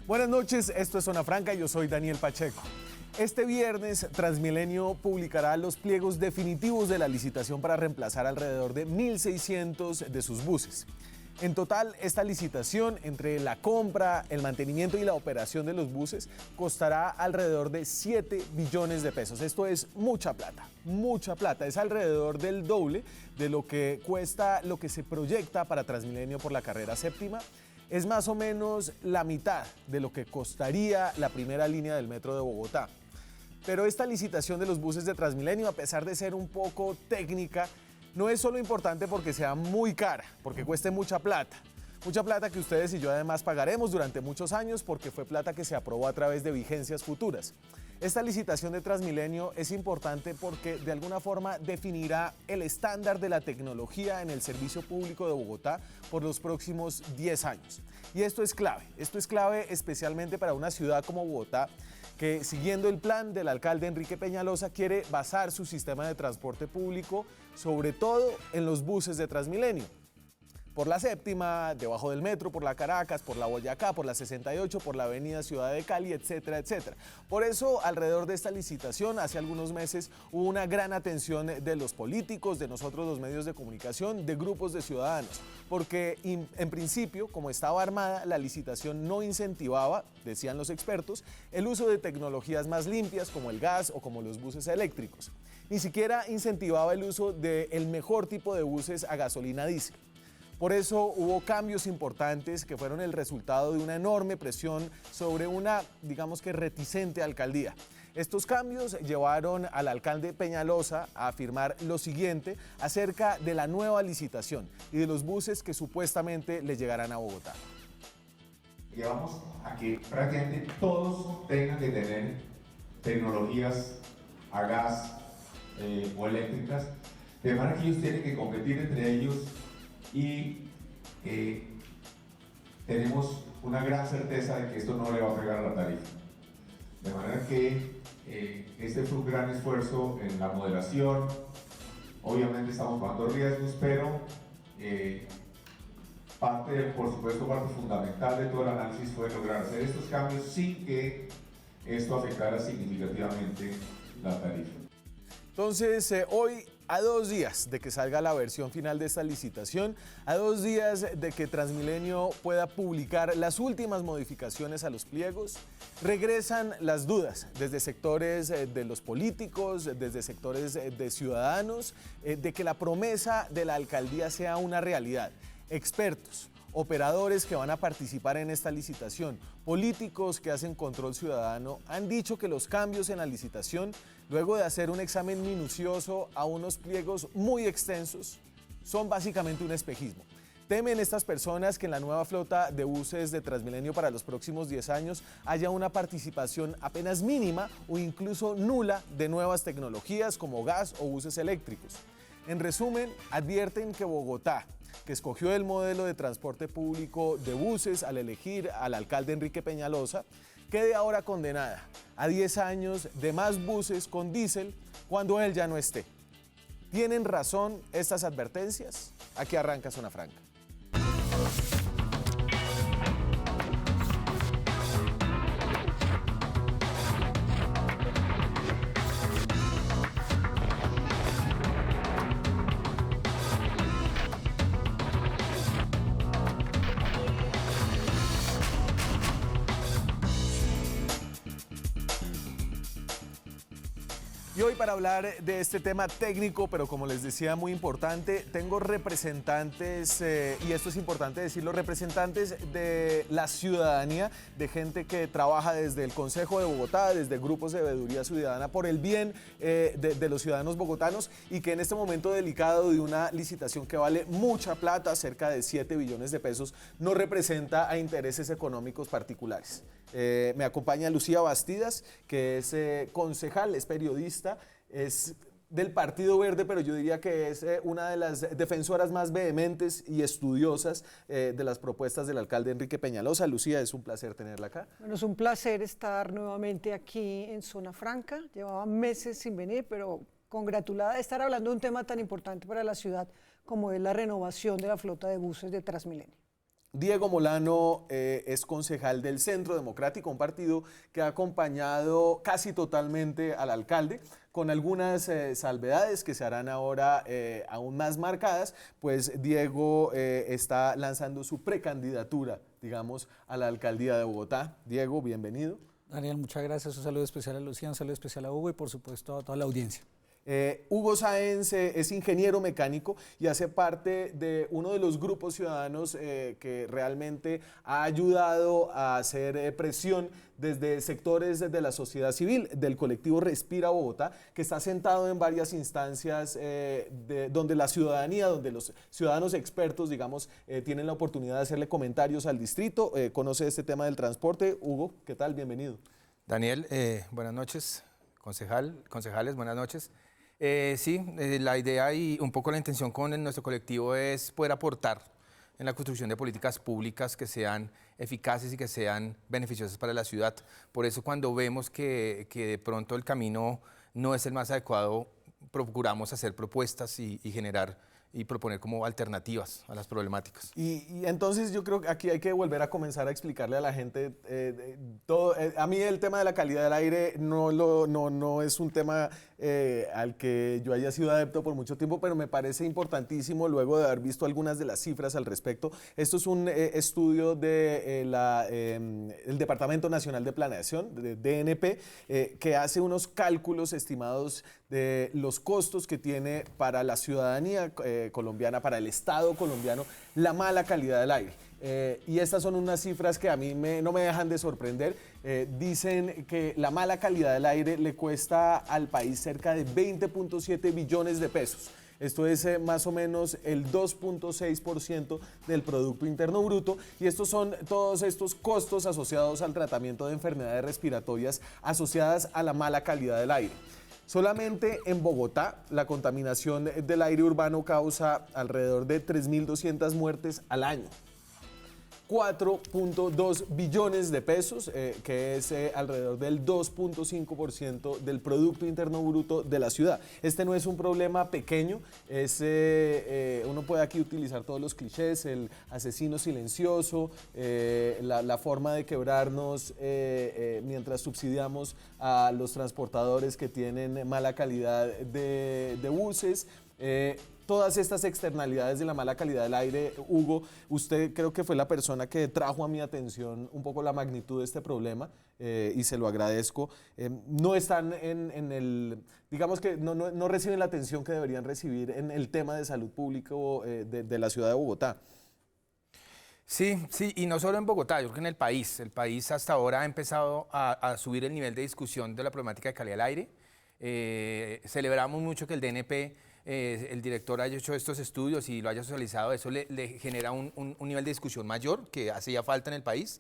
Buenas noches, esto es Zona Franca, yo soy Daniel Pacheco. Este viernes, Transmilenio publicará los pliegos definitivos de la licitación para reemplazar alrededor de 1.600 de sus buses. En total, esta licitación, entre la compra, el mantenimiento y la operación de los buses, costará alrededor de 7 billones de pesos. Esto es mucha plata, es alrededor del doble de lo que cuesta lo que se proyecta para Transmilenio por la carrera séptima. Es más o menos la mitad de lo que costaría la primera línea del metro de Bogotá. Pero esta licitación de los buses de Transmilenio, a pesar de ser un poco técnica, no es solo importante porque sea muy cara, porque cueste mucha plata que ustedes y yo además pagaremos durante muchos años porque fue plata que se aprobó a través de vigencias futuras. Esta licitación de Transmilenio es importante porque de alguna forma definirá el estándar de la tecnología en el servicio público de Bogotá por los próximos 10 años. Y esto es clave especialmente para una ciudad como Bogotá, que siguiendo el plan del alcalde Enrique Peñalosa quiere basar su sistema de transporte público sobre todo en los buses de Transmilenio. Por la séptima, debajo del metro, por la Caracas, por la Boyacá, por la 68, por la avenida Ciudad de Cali, etcétera, etcétera. Por eso, alrededor de esta licitación, hace algunos meses, hubo una gran atención de los políticos, de nosotros los medios de comunicación, de grupos de ciudadanos, porque en principio, como estaba armada, la licitación no incentivaba, decían los expertos, el uso de tecnologías más limpias como el gas o como los buses eléctricos. Ni siquiera incentivaba el uso del mejor tipo de buses a gasolina diésel. Por eso hubo cambios importantes que fueron el resultado de una enorme presión sobre una, digamos que reticente alcaldía. Estos cambios llevaron al alcalde Peñalosa a afirmar lo siguiente acerca de la nueva licitación y de los buses que supuestamente le llegarán a Bogotá. Llevamos a que prácticamente todos tengan que tener tecnologías a gas o eléctricas, de manera que ellos tienen que competir entre ellos. Y tenemos una gran certeza de que esto no le va a pegar a la tarifa. De manera que este fue un gran esfuerzo en la moderación. Obviamente estamos tomando riesgos, pero por supuesto, parte fundamental de todo el análisis fue lograr hacer estos cambios sin que esto afectara significativamente la tarifa. Entonces, hoy, a 2 días de que salga la versión final de esta licitación, a 2 días de que Transmilenio pueda publicar las últimas modificaciones a los pliegos, regresan las dudas desde sectores de los políticos, desde sectores de ciudadanos, de que la promesa de la alcaldía sea una realidad. Expertos, operadores que van a participar en esta licitación, políticos que hacen control ciudadano, han dicho que los cambios en la licitación, luego de hacer un examen minucioso a unos pliegos muy extensos, son básicamente un espejismo. Temen estas personas que en la nueva flota de buses de Transmilenio para los próximos 10 años haya una participación apenas mínima o incluso nula de nuevas tecnologías como gas o buses eléctricos. En resumen, advierten que Bogotá, que escogió el modelo de transporte público de buses al elegir al alcalde Enrique Peñalosa, quede ahora condenada a 10 años de más buses con diésel cuando él ya no esté. ¿Tienen razón estas advertencias? Aquí arranca Zona Franca. Y hoy para hablar de este tema técnico, pero como les decía, muy importante, tengo representantes, y esto es importante decirlo, representantes de la ciudadanía, de gente que trabaja desde el Consejo de Bogotá, desde grupos de veeduría ciudadana por el bien de los ciudadanos bogotanos y que en este momento delicado de una licitación que vale mucha plata, cerca de 7 billones de pesos, no representa a intereses económicos particulares. Me acompaña Lucía Bastidas, que es concejal, es periodista, es del Partido Verde, pero yo diría que es una de las defensoras más vehementes y estudiosas de las propuestas del alcalde Enrique Peñalosa. Lucía, es un placer tenerla acá. Bueno, es un placer estar nuevamente aquí en Zona Franca. Llevaba meses sin venir, pero congratulada de estar hablando de un tema tan importante para la ciudad como es la renovación de la flota de buses de Transmilenio. Diego Molano es concejal del Centro Democrático, un partido que ha acompañado casi totalmente al alcalde, con algunas salvedades que se harán ahora aún más marcadas, pues Diego está lanzando su precandidatura, digamos, a la alcaldía de Bogotá. Diego, bienvenido. Daniel, muchas gracias. Un saludo especial a Lucía, un saludo especial a Hugo y por supuesto a toda la audiencia. Hugo Sáenz es ingeniero mecánico y hace parte de uno de los grupos ciudadanos que realmente ha ayudado a hacer presión desde sectores de la sociedad civil, del colectivo Respira Bogotá, que está sentado en varias instancias donde la ciudadanía, donde los ciudadanos expertos, digamos, tienen la oportunidad de hacerle comentarios al distrito. Conoce este tema del transporte. Hugo, ¿qué tal? Bienvenido. Daniel, buenas noches. Concejales, buenas noches. La idea y un poco la intención con nuestro colectivo es poder aportar en la construcción de políticas públicas que sean eficaces y que sean beneficiosas para la ciudad. Por eso cuando vemos que de pronto el camino no es el más adecuado, procuramos hacer propuestas y generar y proponer como alternativas a las problemáticas. Y entonces yo creo que aquí hay que volver a comenzar a explicarle a la gente todo. A mí el tema de la calidad del aire no es un tema al que yo haya sido adepto por mucho tiempo, pero me parece importantísimo luego de haber visto algunas de las cifras al respecto. Esto es un estudio del Departamento Nacional de Planeación, de DNP, que hace unos cálculos estimados de los costos que tiene para la ciudadanía colombiana, para el Estado colombiano, la mala calidad del aire. Y estas son unas cifras que a mí no me dejan de sorprender. Dicen que la mala calidad del aire le cuesta al país cerca de 20.7 billones de pesos. Esto es más o menos el 2.6% del Producto Interno Bruto, y estos son todos estos costos asociados al tratamiento de enfermedades respiratorias asociadas a la mala calidad del aire. Solamente en Bogotá, la contaminación del aire urbano causa alrededor de 3.200 muertes al año. 4.2 billones de pesos, que es alrededor del 2.5% del Producto Interno Bruto de la ciudad. Este no es un problema pequeño, uno puede aquí utilizar todos los clichés, el asesino silencioso, la forma de quebrarnos mientras subsidiamos a los transportadores que tienen mala calidad de buses. Todas estas externalidades de la mala calidad del aire, Hugo, usted creo que fue la persona que trajo a mi atención un poco la magnitud de este problema y se lo agradezco. No están digamos que no reciben la atención que deberían recibir en el tema de salud pública de la ciudad de Bogotá. Sí, y no solo en Bogotá, yo creo que en el país. El país hasta ahora ha empezado a subir el nivel de discusión de la problemática de calidad del aire. Celebramos mucho que el DNP, el director haya hecho estos estudios y lo haya socializado. Eso le genera un nivel de discusión mayor que hacía falta en el país.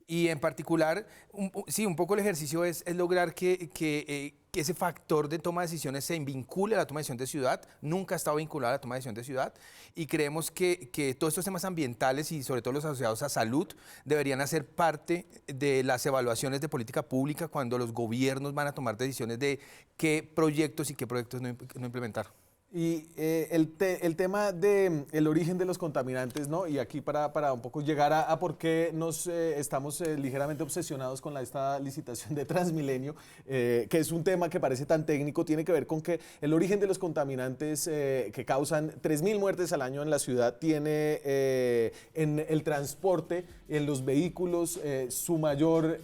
Y en particular, un poco el ejercicio es lograr que ese factor de toma de decisiones se vincule a la toma de decisión de ciudad. Nunca ha estado vinculado a la toma de decisión de ciudad. Y creemos que todos estos temas ambientales y sobre todo los asociados a salud deberían hacer parte de las evaluaciones de política pública cuando los gobiernos van a tomar decisiones de qué proyectos y qué proyectos no implementar. Y el tema del origen de los contaminantes, ¿no? Y aquí para un poco llegar a por qué estamos ligeramente obsesionados con esta licitación de Transmilenio, que es un tema que parece tan técnico, tiene que ver con que el origen de los contaminantes que causan 3.000 muertes al año en la ciudad tiene en el transporte, en los vehículos, su mayor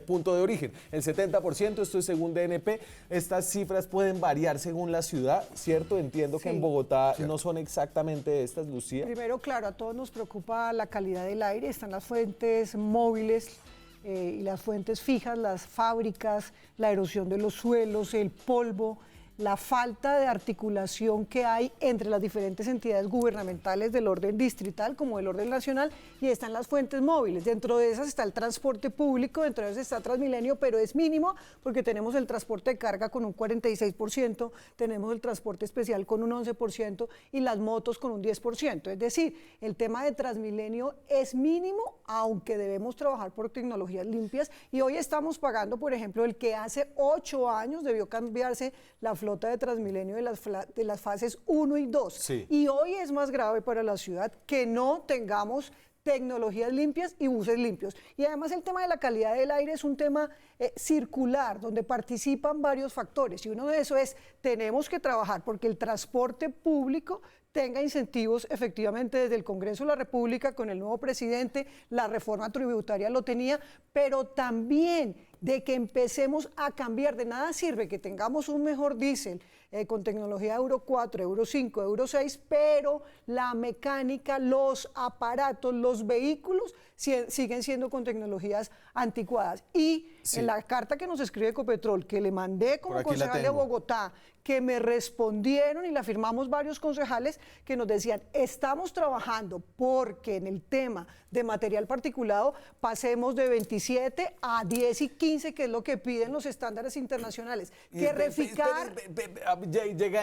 punto de origen. El 70%, esto es según DNP, estas cifras pueden variar según la ciudad, ¿cierto? Entiendo que en Bogotá no son exactamente estas, Lucía. Primero, claro, a todos nos preocupa la calidad del aire. Están las fuentes móviles y las fuentes fijas, las fábricas, la erosión de los suelos, el polvo, la falta de articulación que hay entre las diferentes entidades gubernamentales del orden distrital como del orden nacional, y están las fuentes móviles. Dentro de esas está el transporte público, dentro de esas está Transmilenio, pero es mínimo porque tenemos el transporte de carga con un 46%, tenemos el transporte especial con un 11% y las motos con un 10%. Es decir, el tema de Transmilenio es mínimo, aunque debemos trabajar por tecnologías limpias, y hoy estamos pagando, por ejemplo, el que hace 8 años debió cambiarse la flota de Transmilenio de las fases 1 y 2. Sí. Y hoy es más grave para la ciudad que no tengamos tecnologías limpias y buses limpios. Y además el tema de la calidad del aire es un tema circular, donde participan varios factores. Y uno de esos es, tenemos que trabajar porque el transporte público tenga incentivos efectivamente desde el Congreso de la República con el nuevo presidente, la reforma tributaria lo tenía, pero también de que empecemos a cambiar. De nada sirve que tengamos un mejor diésel con tecnología Euro 4, Euro 5, Euro 6, pero la mecánica, los aparatos, los vehículos siguen siendo con tecnologías anticuadas. Y en la carta que nos escribe Ecopetrol, que le mandé como concejal de Bogotá, que me respondieron y la firmamos varios concejales que nos decían, estamos trabajando porque en el tema de material particulado pasemos de 27 a 10 y 15, que es lo que piden los estándares internacionales. Que Reficar...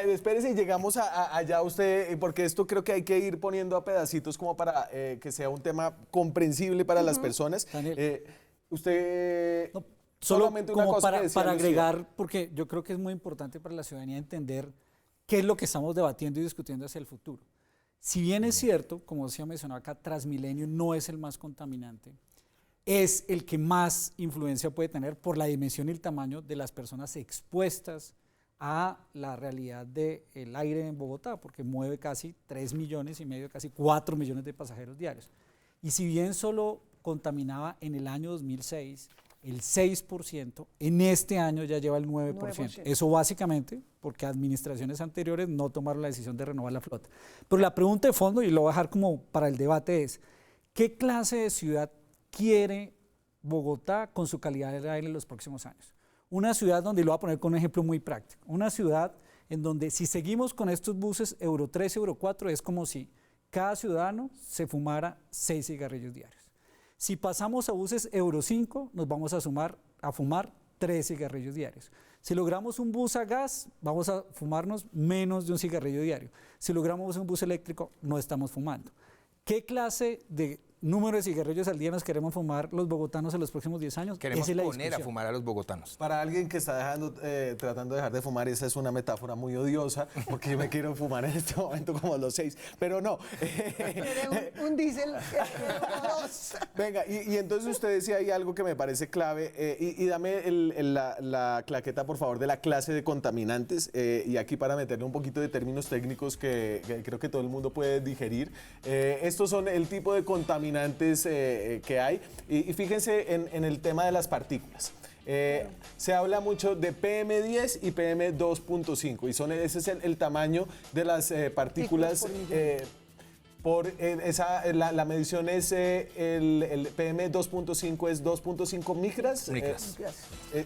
Espérese y llegamos allá usted, porque esto creo que hay que ir poniendo a pedacitos como para que sea un tema comprensible para las personas. Usted... No, solamente una como cosa que decía para Lucía. agregar, porque yo creo que es muy importante para la ciudadanía entender qué es lo que estamos debatiendo y discutiendo hacia el futuro. Si bien es cierto, como se ha mencionado acá, Transmilenio no es el más contaminante, es el que más influencia puede tener por la dimensión y el tamaño de las personas expuestas a la realidad del aire en Bogotá, porque mueve casi 3,5 millones, casi 4 millones de pasajeros diarios. Y si bien solo contaminaba en el año 2006 el 6%, en este año ya lleva el 9%. Eso básicamente porque administraciones anteriores no tomaron la decisión de renovar la flota. Pero la pregunta de fondo, y lo voy a dejar como para el debate, es ¿qué clase de ciudad quiere Bogotá con su calidad del aire en los próximos años? Una ciudad donde, lo voy a poner con un ejemplo muy práctico, una ciudad en donde si seguimos con estos buses Euro 3, Euro 4, es como si cada ciudadano se fumara 6 cigarrillos diarios. Si pasamos a buses Euro 5, nos vamos a fumar 3 cigarrillos diarios. Si logramos un bus a gas, vamos a fumarnos menos de un cigarrillo diario. Si logramos un bus eléctrico, no estamos fumando. ¿Qué clase de número de cigarrillos al día nos queremos fumar los bogotanos en los próximos 10 años? Queremos poner a fumar a los bogotanos. Para alguien que está tratando de dejar de fumar, esa es una metáfora muy odiosa, porque yo me quiero fumar en este momento como los 6, pero no. un diésel. Venga, y entonces usted decía ahí algo que me parece clave, y dame la claqueta, por favor, de la clase de contaminantes, y aquí para meterle un poquito de términos técnicos que creo que todo el mundo puede digerir. Estos son el tipo de contaminantes que hay, y fíjense en el tema de las partículas. Se habla mucho de PM10 y PM2.5 y ese es el tamaño de las partículas. La medición es el PM2.5 es 2.5 micras.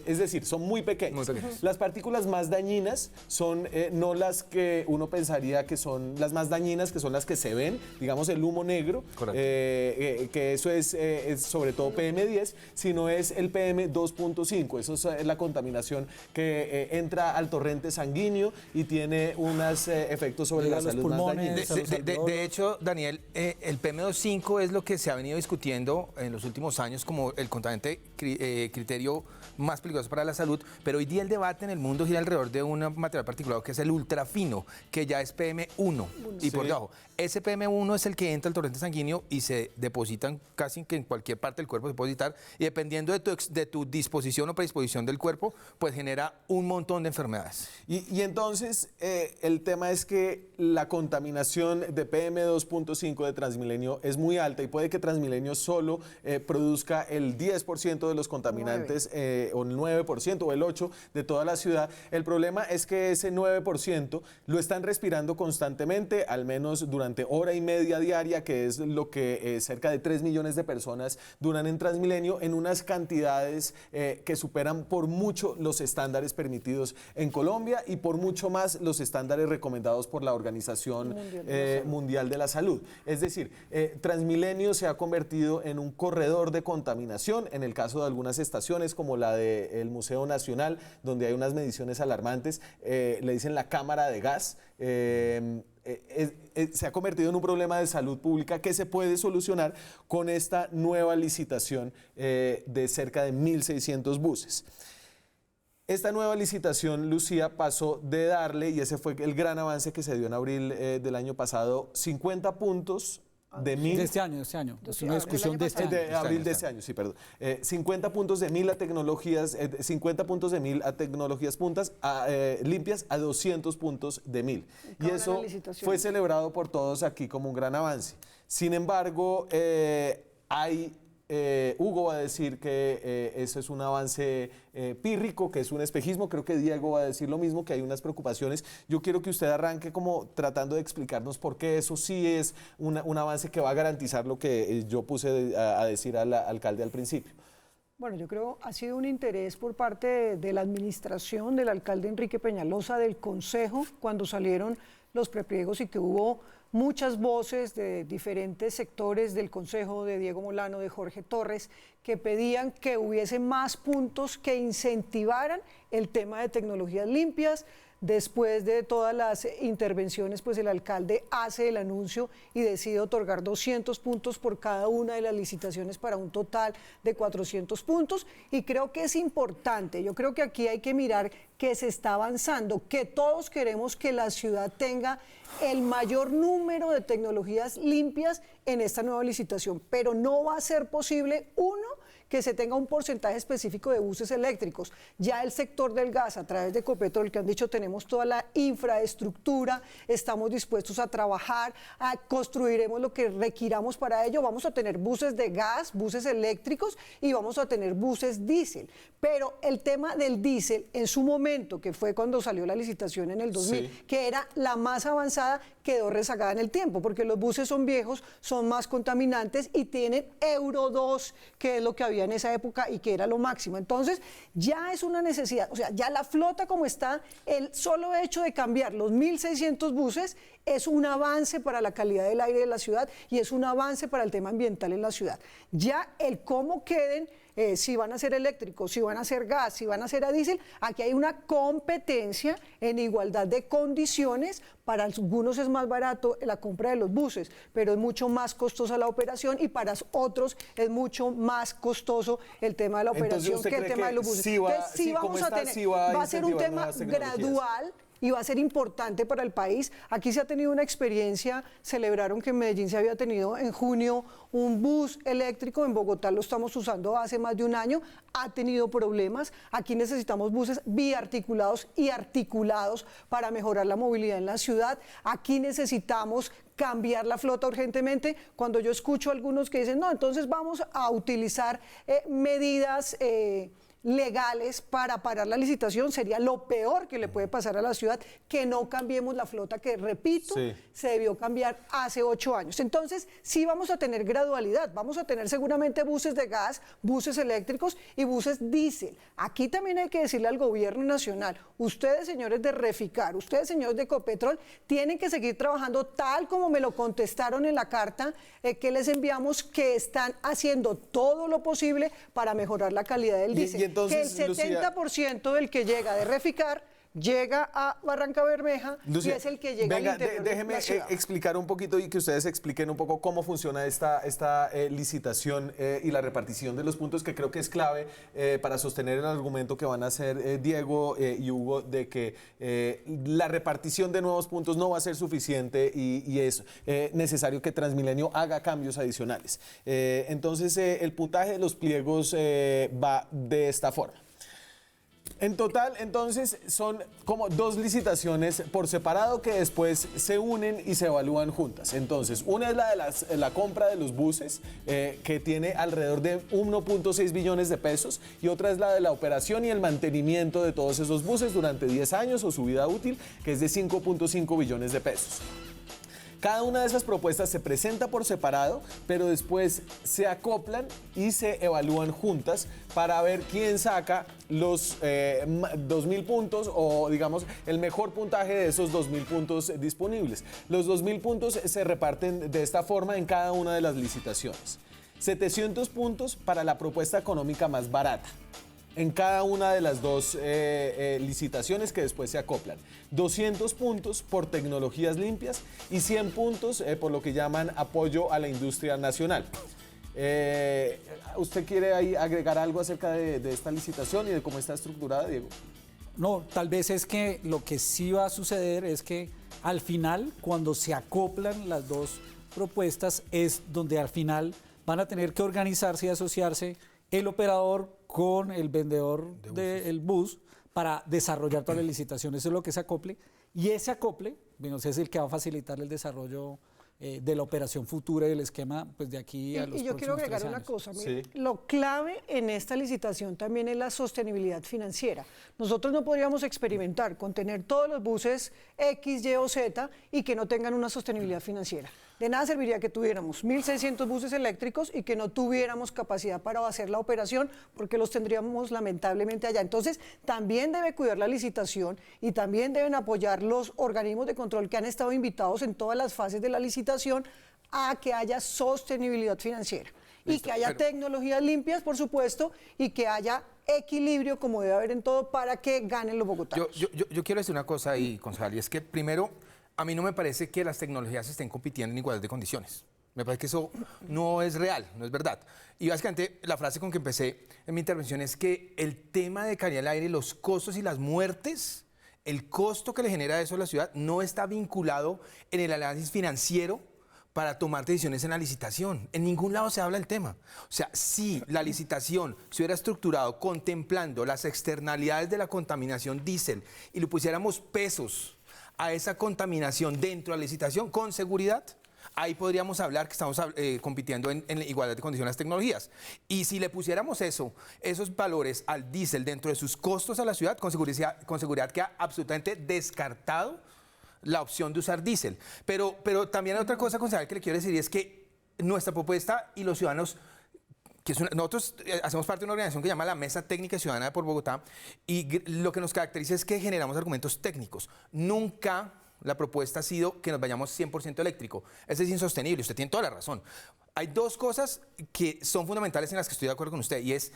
Es decir, son muy pequeñas. Las partículas más dañinas son no las que uno pensaría que son las más dañinas, que son las que se ven, digamos el humo negro, que eso es sobre todo PM10, sino es el PM2.5. Eso es la contaminación que entra al torrente sanguíneo y tiene unos efectos sobre la salud más dañinos. De hecho, Daniel, el PM2.5 es lo que se ha venido discutiendo en los últimos años como el contaminante criterio más peligroso para la salud, pero hoy día el debate en el mundo gira alrededor de un material particulado que es el ultrafino, que ya es PM1. Y por debajo, ese PM1 es el que entra al torrente sanguíneo y se depositan casi que en cualquier parte del cuerpo, se puede depositar, y dependiendo de tu disposición o predisposición del cuerpo, pues genera un montón de enfermedades. Y entonces el tema es que la contaminación de PM2.5 de Transmilenio es muy alta y puede que Transmilenio solo produzca el 10% de los contaminantes o el 9% o el 8% de toda la ciudad. El problema es que ese 9% lo están respirando constantemente, al menos durante hora y media diaria, que es lo que cerca de 3 millones de personas duran en Transmilenio, en unas cantidades que superan por mucho los estándares permitidos en Colombia y por mucho más los estándares recomendados por la Organización Mundial de la Salud. Es decir, Transmilenio se ha convertido en un corredor de contaminación, en el caso de algunas estaciones como la del Museo Nacional, donde hay unas mediciones alarmantes, le dicen la cámara de gas. Se ha convertido en un problema de salud pública que se puede solucionar con esta nueva licitación de cerca de 1.600 buses. Esta nueva licitación, Lucía, pasó de darle, y ese fue el gran avance que se dio en abril del año pasado, 50 puntos de 1000. De este año. Es una del discusión año de este pasado. año. De abril de este año, sí, perdón. 50 puntos de 1000 a tecnologías, 50 puntos de 1000 a tecnologías limpias a 200 puntos de 1000. cada Y una de eso las licitaciones. fue celebrado por todos aquí como un gran avance. Sin embargo, Hugo va a decir que eso es un avance pírrico, que es un espejismo. Creo que Diego va a decir lo mismo, que hay unas preocupaciones. Yo quiero que usted arranque como tratando de explicarnos por qué eso sí es un avance que va a garantizar lo que yo puse a decir al alcalde al principio. Bueno, yo creo ha sido un interés por parte de la administración del alcalde Enrique Peñalosa, del Consejo, cuando salieron los prepliegos y que hubo muchas voces de diferentes sectores del Consejo, de Diego Molano, de Jorge Torres, que pedían que hubiese más puntos que incentivaran el tema de tecnologías limpias. Después de todas las intervenciones, pues el alcalde hace el anuncio y decide otorgar 200 puntos por cada una de las licitaciones para un total de 400 puntos. Y creo que es importante, yo creo que aquí hay que mirar que se está avanzando, que todos queremos que la ciudad tenga el mayor número de tecnologías limpias en esta nueva licitación, pero no va a ser posible, que se tenga un porcentaje específico de buses eléctricos. Ya el sector del gas, a través de Ecopetrol, que han dicho tenemos toda la infraestructura, estamos dispuestos a trabajar, construiremos lo que requiramos para ello, vamos a tener buses de gas, buses eléctricos y vamos a tener buses diésel. Pero el tema del diésel, en su momento, que fue cuando salió la licitación en el 2000, sí, que era la más avanzada, quedó rezagada en el tiempo, porque los buses son viejos, son más contaminantes y tienen Euro 2, que es lo que había en esa época y que era lo máximo. Entonces, ya es una necesidad, o sea, ya la flota como está, el solo hecho de cambiar los 1.600 buses es un avance para la calidad del aire de la ciudad y es un avance para el tema ambiental en la ciudad. Ya el cómo queden, si van a ser eléctricos, si van a ser gas, si van a ser a diésel, aquí hay una competencia en igualdad de condiciones. Para algunos es más barato la compra de los buses, pero es mucho más costosa la operación y para otros es mucho más costoso el tema de la operación que el tema de los buses. Va a ser un tema gradual y va a ser importante para el país. Aquí se ha tenido una experiencia, celebraron que en Medellín se había tenido en junio un bus eléctrico, en Bogotá lo estamos usando hace más de un año, ha tenido problemas. Aquí necesitamos buses biarticulados y articulados para mejorar la movilidad en la ciudad. Aquí necesitamos cambiar la flota urgentemente. Cuando yo escucho a algunos que dicen, no, entonces vamos a utilizar medidas legales para parar la licitación, sería lo peor que le puede pasar a la ciudad, que no cambiemos la flota, que repito, sí, se debió cambiar hace 8 años. Entonces, sí vamos a tener gradualidad, vamos a tener seguramente buses de gas, buses eléctricos y buses diésel. Aquí también hay que decirle al gobierno nacional, ustedes señores de Reficar, ustedes señores de Ecopetrol, tienen que seguir trabajando tal como me lo contestaron en la carta que les enviamos, que están haciendo todo lo posible para mejorar la calidad del diésel. Entonces, que el 70% del que llega de Reficar llega a Barranca Bermeja, Lucía, y es el que llega al interior déjeme de la ciudad. explicar un poquito y que ustedes expliquen un poco cómo funciona esta licitación y la repartición de los puntos, que creo que es clave para sostener el argumento que van a hacer Diego y Hugo de que la repartición de nuevos puntos no va a ser suficiente y es necesario que Transmilenio haga cambios adicionales. Entonces, el puntaje de los pliegos va de esta forma. En total, entonces, son como 2 licitaciones por separado que después se unen y se evalúan juntas. Entonces, una es la de la compra de los buses, que tiene alrededor de 1.6 billones de pesos, y otra es la de la operación y el mantenimiento de todos esos buses durante 10 años o su vida útil, que es de 5.5 billones de pesos. Cada una de esas propuestas se presenta por separado, pero después se acoplan y se evalúan juntas para ver quién saca los 2.000 puntos o, digamos, el mejor puntaje de esos 2.000 puntos disponibles. Los 2.000 puntos se reparten de esta forma en cada una de las licitaciones. 700 puntos para la propuesta económica más barata en cada una de las 2 licitaciones que después se acoplan. 200 puntos por tecnologías limpias y 100 puntos por lo que llaman apoyo a la industria nacional. ¿Usted quiere ahí agregar algo acerca de esta licitación y de cómo está estructurada, Diego? No, tal vez es que lo que sí va a suceder es que al final, cuando se acoplan las dos propuestas es donde al final van a tener que organizarse y asociarse el operador con el vendedor del bus para desarrollar toda la licitación. Eso es lo que es acople. Y ese acople, bueno, es el que va a facilitar el desarrollo de la operación futura y del esquema pues, de aquí a los Y yo quiero próximos agregar 3 una años. cosa. Mire, Sí. lo clave en esta licitación también es la sostenibilidad financiera. Nosotros no podríamos experimentar con tener todos los buses X, Y o Z y que no tengan una sostenibilidad financiera. De nada serviría que tuviéramos 1.600 buses eléctricos y que no tuviéramos capacidad para hacer la operación porque los tendríamos lamentablemente allá. Entonces, también debe cuidar la licitación y también deben apoyar los organismos de control que han estado invitados en todas las fases de la licitación a que haya sostenibilidad financiera y Listo, que haya pero- tecnologías limpias, por supuesto, y que haya equilibrio, como debe haber en todo, para que ganen los bogotanos. Yo quiero decir una cosa ahí, concejal, y es que primero, a mí no me parece que las tecnologías estén compitiendo en igualdad de condiciones. Me parece que eso no es real, no es verdad. Y básicamente la frase con que empecé en mi intervención es que el tema de calidad del aire, los costos y las muertes, el costo que le genera eso a la ciudad no está vinculado en el análisis financiero para tomar decisiones en la licitación. En ningún lado se habla del tema. O sea, si la licitación se hubiera estructurado contemplando las externalidades de la contaminación diésel y le pusiéramos pesos a esa contaminación dentro de la licitación con seguridad, ahí podríamos hablar que estamos compitiendo en igualdad de condiciones las tecnologías. Y si le pusiéramos esos valores al diésel dentro de sus costos a la ciudad, con seguridad queda absolutamente descartado la opción de usar diésel. Pero también hay otra cosa, concejal, que le quiero decir, y es que nuestra propuesta y los ciudadanos, nosotros hacemos parte de una organización que se llama la Mesa Técnica Ciudadana por Bogotá, y lo que nos caracteriza es que generamos argumentos técnicos. Nunca la propuesta ha sido que nos vayamos 100% eléctrico. Eso es insostenible, usted tiene toda la razón. Hay dos cosas que son fundamentales en las que estoy de acuerdo con usted, y es,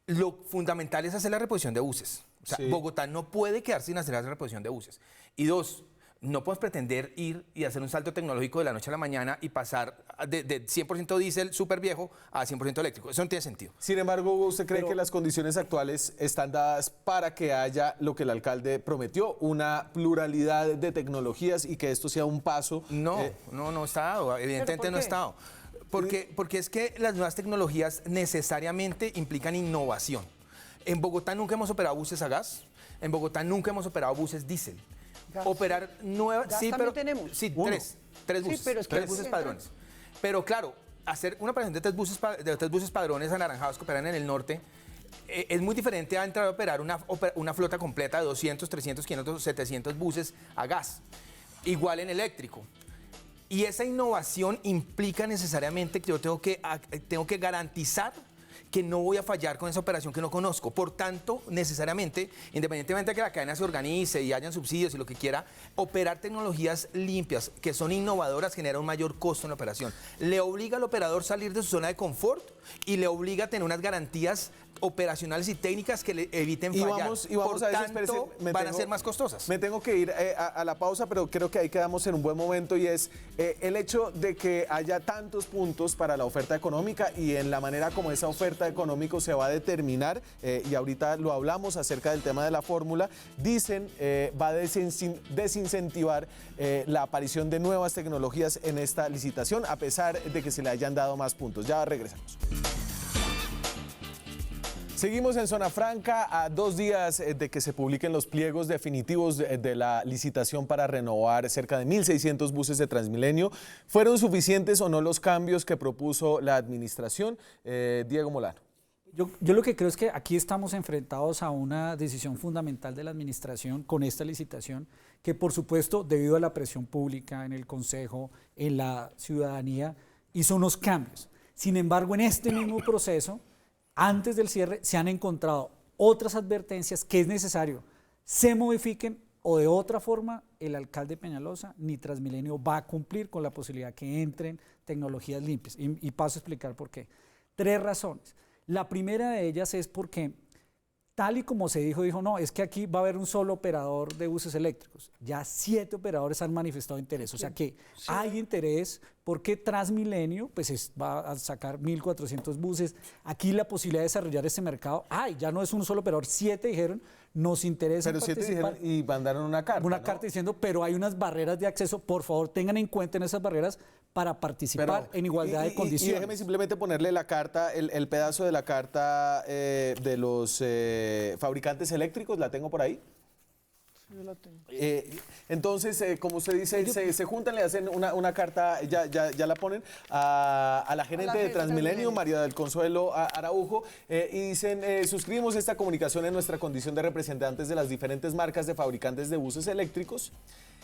lo fundamental es hacer la reposición de buses. O sea, Sí. Bogotá no puede quedarse sin hacer la reposición de buses. Y dos, no podemos pretender ir y hacer un salto tecnológico de la noche a la mañana y pasar de 100% diésel súper viejo a 100% eléctrico. Eso no tiene sentido. Sin embargo, ¿usted cree que las condiciones actuales están dadas para que haya lo que el alcalde prometió, una pluralidad de tecnologías y que esto sea un paso? No está dado. Evidentemente ¿por no qué? está dado. Porque es que las nuevas tecnologías necesariamente implican innovación. En Bogotá nunca hemos operado buses a gas. En Bogotá nunca hemos operado buses diésel. Gas. Operar nuevas... Gas también tenemos. Sí, Uno. tres buses. Sí, pero es que tres buses padrones. Pero claro, hacer una operación de tres buses padrones anaranjados que operan en el norte es muy diferente a entrar a operar una flota completa de 200, 300, 500, 700 buses a gas. Igual en eléctrico. Y esa innovación implica necesariamente que yo tengo que garantizar que no voy a fallar con esa operación que no conozco. Por tanto, necesariamente, independientemente de que la cadena se organice y hayan subsidios y lo que quiera, operar tecnologías limpias que son innovadoras genera un mayor costo en la operación. Le obliga al operador a salir de su zona de confort y le obliga a tener unas garantías operacionales y técnicas que le eviten fallar. Y vamos Por a eso, tanto, espérese, van a ser más costosas. Me tengo que ir a la pausa, pero creo que ahí quedamos en un buen momento, y es el hecho de que haya tantos puntos para la oferta económica y en la manera como esa oferta económica se va a determinar, y ahorita lo hablamos acerca del tema de la fórmula. Dicen va a desincentivar la aparición de nuevas tecnologías en esta licitación, a pesar de que se le hayan dado más puntos. Ya regresamos. Seguimos en Zona Franca a 2 días de que se publiquen los pliegos definitivos de la licitación para renovar cerca de 1.600 buses de Transmilenio. ¿Fueron suficientes o no los cambios que propuso la administración? Diego Molano. Yo lo que creo es que aquí estamos enfrentados a una decisión fundamental de la administración con esta licitación, que por supuesto, debido a la presión pública en el Consejo, en la ciudadanía, hizo unos cambios. Sin embargo, en este mismo proceso, antes del cierre, se han encontrado otras advertencias que es necesario se modifiquen, o de otra forma el alcalde Peñalosa ni Transmilenio va a cumplir con la posibilidad que entren tecnologías limpias. Y paso a explicar por qué. 3 razones. La primera de ellas es porque, tal y como se dijo, no, es que aquí va a haber un solo operador de buses eléctricos. Ya 7 operadores han manifestado interés, o sea que hay interés porque Transmilenio pues va a sacar 1.400 buses. Aquí la posibilidad de desarrollar este mercado, ya no es un solo operador, 7 dijeron, nos interesa Pero 7 participar. dijeron y mandaron una carta. Una ¿no? carta diciendo, pero hay unas barreras de acceso, por favor tengan en cuenta en esas barreras para participar en igualdad de condiciones. Y déjeme simplemente ponerle la carta, el pedazo de la carta de los fabricantes eléctricos, la tengo por ahí. Yo la tengo. Entonces, como usted dice, se juntan, le hacen una carta, ya la ponen a la gerente de Transmilenio, María del Consuelo Araujo, y dicen, suscribimos esta comunicación en nuestra condición de representantes de las diferentes marcas de fabricantes de buses eléctricos.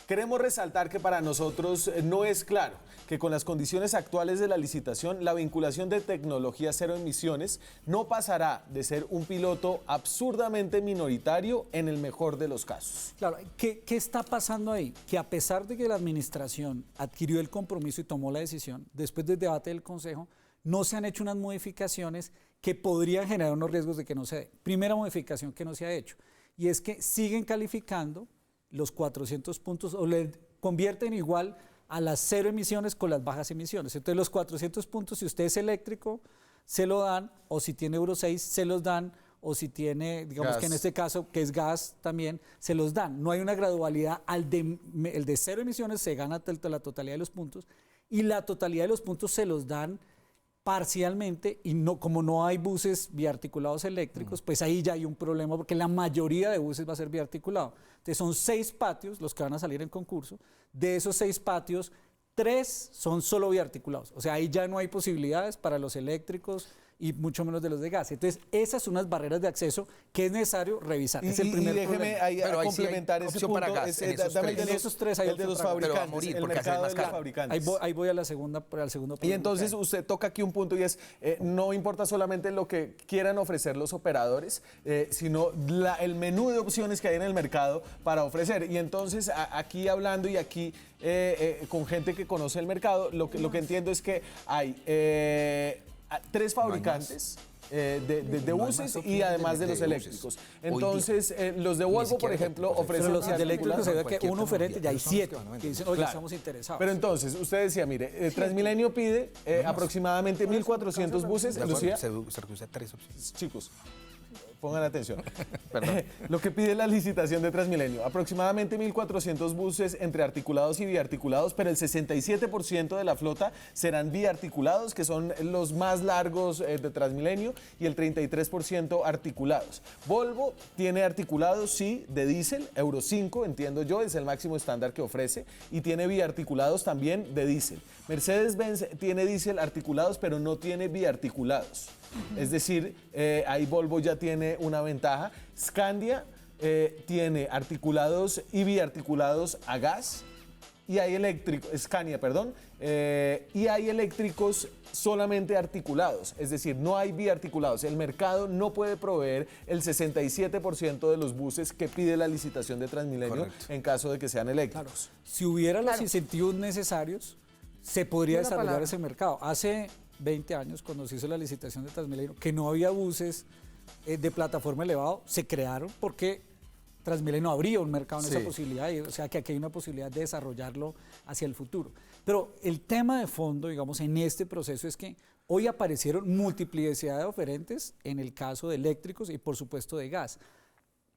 Queremos resaltar que para nosotros no es claro que con las condiciones actuales de la licitación, la vinculación de tecnología cero emisiones no pasará de ser un piloto absurdamente minoritario en el mejor de los casos. Claro, ¿qué está pasando ahí? Que a pesar de que la administración adquirió el compromiso y tomó la decisión, después del debate del Consejo, no se han hecho unas modificaciones que podrían generar unos riesgos de que no se dé. Primera modificación que no se ha hecho, y es que siguen calificando los 400 puntos o le convierten igual a las cero emisiones con las bajas emisiones. Entonces los 400 puntos, si usted es eléctrico, se lo dan, o si tiene Euro 6, se los dan, o si tiene, digamos gas, que en este caso, que es gas también, se los dan. No hay una gradualidad, el de cero emisiones se gana la totalidad de los puntos, y la totalidad de los puntos se los dan parcialmente, y no, como no hay buses biarticulados eléctricos, pues ahí ya hay un problema, porque la mayoría de buses va a ser biarticulado. Entonces son 6 patios los que van a salir en concurso. De esos 6 patios, 3 son solo biarticulados. O sea, ahí ya no hay posibilidades para los eléctricos y mucho menos de los de gas. Entonces, esas son unas barreras de acceso que es necesario revisar. Es el primer déjeme problema. ahí Pero ahí complementar sí hay ese opción punto. para gas, en esos tres hay el de opción los para gas. fabricantes, Pero va a morir el porque mercado hace más de los caro. fabricantes. Ahí voy al segundo Y problema. entonces usted toca aquí un punto y es, no importa solamente lo que quieran ofrecer los operadores, sino el menú de opciones que hay en el mercado para ofrecer. Y entonces aquí hablando y aquí con gente que conoce el mercado, lo que entiendo es que hay 3 fabricantes. De buses y además de los eléctricos. Entonces, los de Volvo, por ejemplo, ofrecen... Pero los de eléctricos se ve que cualquier uno oferente ya hay tecnología, 7 que dicen, oye, Claro. estamos interesados. Pero entonces, usted decía, mire, Transmilenio pide aproximadamente 1.400 buses. Lucía, Se reduce a 3 opciones. chicos, pongan atención. Lo que pide la licitación de Transmilenio, aproximadamente 1.400 buses entre articulados y biarticulados, pero el 67% de la flota serán biarticulados, que son los más largos de Transmilenio, y el 33% articulados. Volvo tiene articulados, sí, de diésel, Euro 5, entiendo yo, es el máximo estándar que ofrece, y tiene biarticulados también de diésel. Mercedes-Benz tiene diésel articulados, pero no tiene biarticulados. Es decir, ahí Volvo ya tiene una ventaja. Scandia tiene articulados y biarticulados a gas, y hay Scania, perdón, y hay eléctricos solamente articulados, es decir, no hay biarticulados. El mercado no puede proveer el 67% de los buses que pide la licitación de Transmilenio. Correcto. En caso de que sean eléctricos. Si hubiera los incentivos necesarios, se podría desarrollar ese mercado. Hace 20 años, cuando se hizo la licitación de Transmilenio, que no había buses de plataforma elevado, se crearon porque Transmilenio abría un mercado en esa posibilidad, o sea que aquí hay una posibilidad de desarrollarlo hacia el futuro. Pero el tema de fondo, digamos, en este proceso es que hoy aparecieron multiplicidad de oferentes en el caso de eléctricos y por supuesto de gas.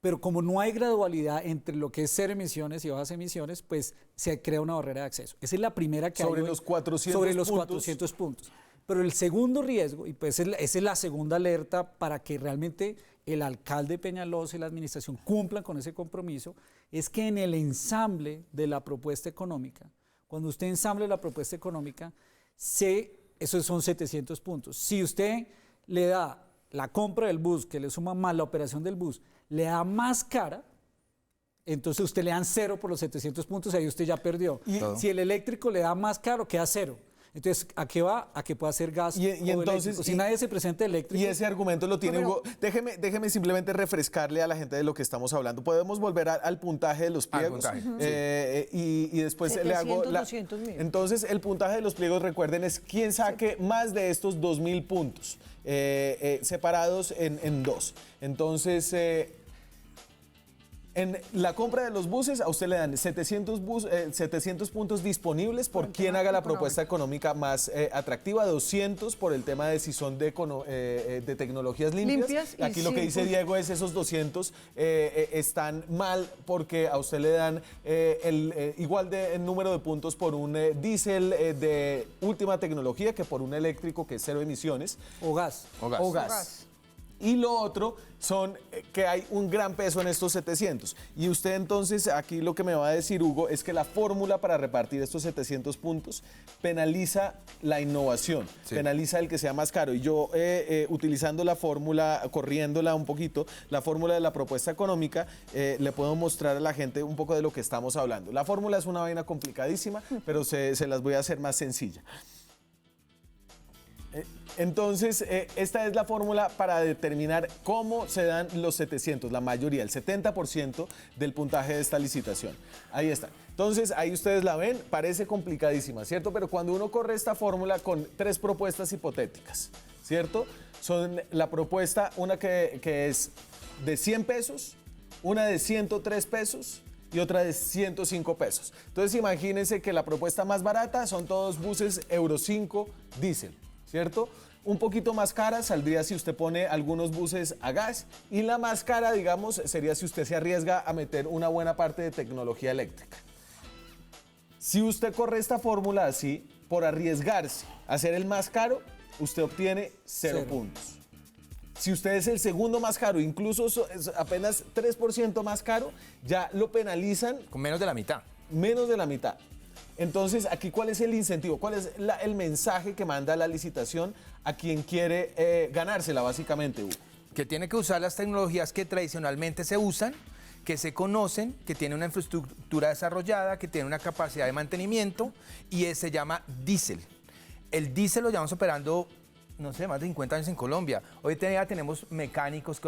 Pero como no hay gradualidad entre lo que es cero emisiones y bajas emisiones, pues se crea una barrera de acceso. Esa es la primera que hay sobre los 400 puntos. Pero el segundo riesgo, y pues esa es la segunda alerta para que realmente el alcalde Peñalosa y la administración cumplan con ese compromiso, es que en el ensamble de la propuesta económica, cuando usted ensamble la propuesta económica, esos son 700 puntos. Si usted le da la compra del bus, que le suma más la operación del bus, le da más cara, entonces usted le dan 0 por los 700 puntos, ahí usted ya perdió. Si el eléctrico le da más caro, queda 0. Entonces, ¿a qué va? A que pueda ser gas y entonces, eléctrico. Si nadie se presenta eléctrico... Y ese argumento lo tiene Hugo. Déjeme simplemente refrescarle a la gente de lo que estamos hablando. Podemos volver al puntaje de los pliegos. Y después 700, le hago... 200.000. Entonces, el puntaje de los pliegos, recuerden, es quién saque más de estos 2.000 puntos, separados en 2. Entonces... En la compra de los buses, a usted le dan 700 puntos disponibles por quien haga la propuesta económica más atractiva, 200 por el tema de si son de tecnologías limpias. y Aquí lo que dice Diego es esos 200 están mal porque a usted le dan igual de número de puntos por un diésel de última tecnología que por un eléctrico que es cero emisiones. O gas. O gas. Y lo otro son que hay un gran peso en estos 700. Y usted entonces, aquí lo que me va a decir, Hugo, es que la fórmula para repartir estos 700 puntos penaliza la innovación, penaliza el que sea más caro. Y yo, utilizando la fórmula, corriéndola un poquito, la fórmula de la propuesta económica, le puedo mostrar a la gente un poco de lo que estamos hablando. La fórmula es una vaina complicadísima, pero se las voy a hacer más sencilla. Entonces, esta es la fórmula para determinar cómo se dan los 700, la mayoría, el 70% del puntaje de esta licitación. Ahí está. Entonces, ahí ustedes la ven, parece complicadísima, ¿cierto? Pero cuando uno corre esta fórmula con 3 propuestas hipotéticas, ¿cierto? Son la propuesta, una que es de 100 pesos, una de 103 pesos, y otra de 105 pesos. Entonces, imagínense que la propuesta más barata son todos buses Euro 5 diésel, ¿cierto? Un poquito más cara saldría si usted pone algunos buses a gas y la más cara, digamos, sería si usted se arriesga a meter una buena parte de tecnología eléctrica. Si usted corre esta fórmula así, por arriesgarse a ser el más caro, usted obtiene 0 puntos. Si usted es el segundo más caro, incluso es apenas 3% más caro, ya lo penalizan. Con menos de la mitad. Menos de la mitad. Entonces, aquí, ¿cuál es el incentivo? ¿Cuál es el mensaje que manda la licitación a quien quiere ganársela, básicamente, Hugo? Que tiene que usar las tecnologías que tradicionalmente se usan, que se conocen, que tiene una infraestructura desarrollada, que tiene una capacidad de mantenimiento y se llama diésel. El diésel lo llevamos operando, no sé, más de 50 años en Colombia. Hoy día tenemos mecánicos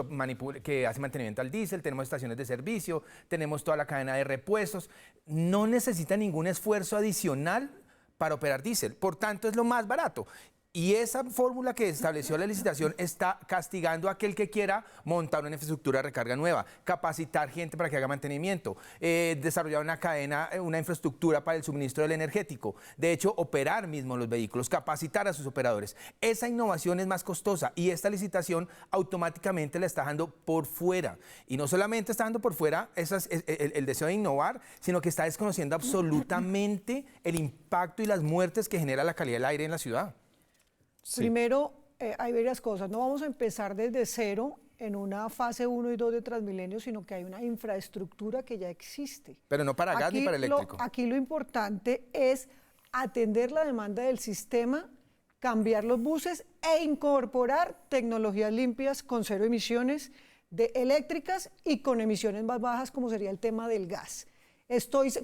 que hacen mantenimiento al diésel, tenemos estaciones de servicio, tenemos toda la cadena de repuestos. No necesita ningún esfuerzo adicional para operar diésel, por tanto es lo más barato. Y esa fórmula que estableció la licitación está castigando a aquel que quiera montar una infraestructura de recarga nueva, capacitar gente para que haga mantenimiento, desarrollar una cadena, una infraestructura para el suministro del energético. De hecho, operar mismo los vehículos, capacitar a sus operadores. Esa innovación es más costosa y esta licitación automáticamente la está dejando por fuera. Y no solamente está dejando por fuera el deseo de innovar, sino que está desconociendo absolutamente el impacto y las muertes que genera la calidad del aire en la ciudad. Sí. Primero, hay varias cosas. No vamos a empezar desde cero en una fase 1 y 2 de Transmilenio, sino que hay una infraestructura que ya existe. Pero no para gas ni para eléctrico. Aquí lo importante es atender la demanda del sistema, cambiar los buses e incorporar tecnologías limpias con 0 emisiones eléctricas y con emisiones más bajas, como sería el tema del gas.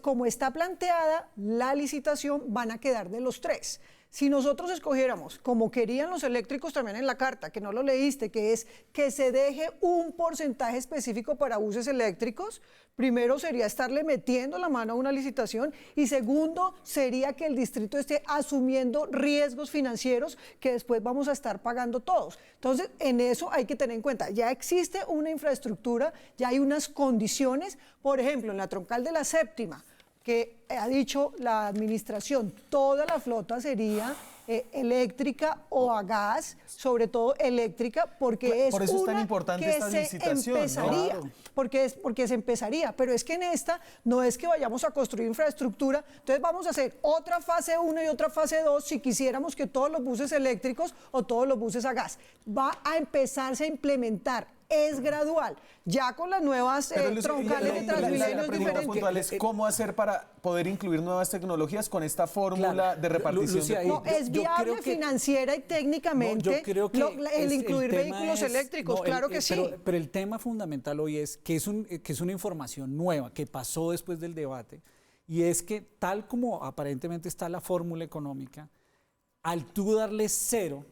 Como está planteada la licitación, van a quedar de los 3. Si nosotros escogiéramos, como querían los eléctricos también en la carta, que no lo leíste, que es que se deje un porcentaje específico para buses eléctricos, primero sería estarle metiendo la mano a una licitación y segundo sería que el distrito esté asumiendo riesgos financieros que después vamos a estar pagando todos. Entonces, en eso hay que tener en cuenta, ya existe una infraestructura, ya hay unas condiciones, por ejemplo, en la troncal de la séptima, que ha dicho la administración, toda la flota sería eléctrica o a gas, sobre todo eléctrica, porque por eso es tan importante esta licitación, empezaría, ¿no? porque se empezaría, pero es que en esta no es que vayamos a construir infraestructura, entonces vamos a hacer otra fase 1 y otra fase 2 si quisiéramos que todos los buses eléctricos o todos los buses a gas. Va a empezarse a implementar. Es gradual, ya con las nuevas troncales de Transmilenio es diferente. Es ¿cómo hacer para poder incluir nuevas tecnologías con esta fórmula de repartición? Lucía, no, es viable financiera y técnicamente el incluir vehículos eléctricos, claro que sí. Pero el tema fundamental hoy es que es una información nueva que pasó después del debate y es que tal como aparentemente está la fórmula económica, al tú darle 0,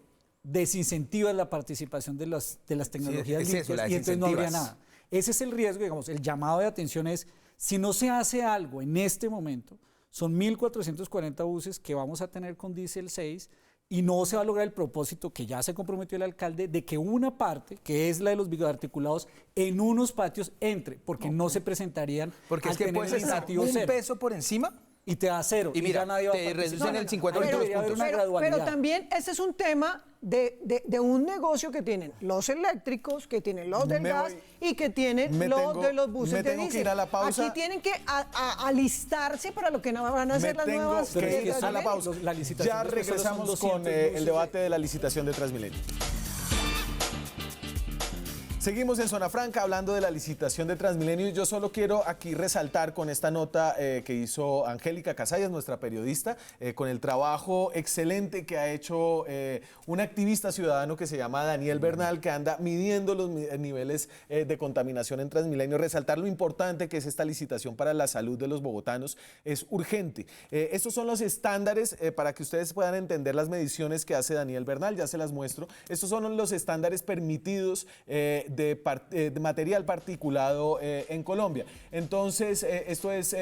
desincentivas la participación de las tecnologías limpias y entonces no habría nada. Ese es el riesgo, digamos, el llamado de atención es, si no se hace algo en este momento, son 1.440 buses que vamos a tener con diésel 6 y no se va a lograr el propósito que ya se comprometió el alcalde de que una parte, que es la de los bioarticulados, en unos patios entre, porque no se presentarían Porque al es que tener puedes el estar incentivo un cero, peso por encima y te da cero. y mira, ya nadie va a te participar. reducen el 50% Pero de los debería haber puntos. una gradualidad. Pero también ese es un tema de un negocio que tienen los eléctricos, que tienen los del Me gas voy. y que tienen Me los tengo- de los buses me de tengo que diésel. ir a la pausa. Aquí tienen que alistarse para lo que no van a hacer Me las tengo nuevas. Pero es que que ir a la Transmilenio, pausa. la licitación Ya de los suelos son regresamos 200 con el buses debate de la licitación de Transmilenio. Seguimos en Zona Franca hablando de la licitación de Transmilenio y yo solo quiero aquí resaltar con esta nota que hizo Angélica Casayas, nuestra periodista, con el trabajo excelente que ha hecho un activista ciudadano que se llama Daniel Bernal, que anda midiendo los niveles de contaminación en Transmilenio. Resaltar lo importante que es esta licitación para la salud de los bogotanos es urgente. Estos son los estándares para que ustedes puedan entender las mediciones que hace Daniel Bernal, ya se las muestro. Estos son los estándares permitidos de material particulado en Colombia. Entonces, esto es,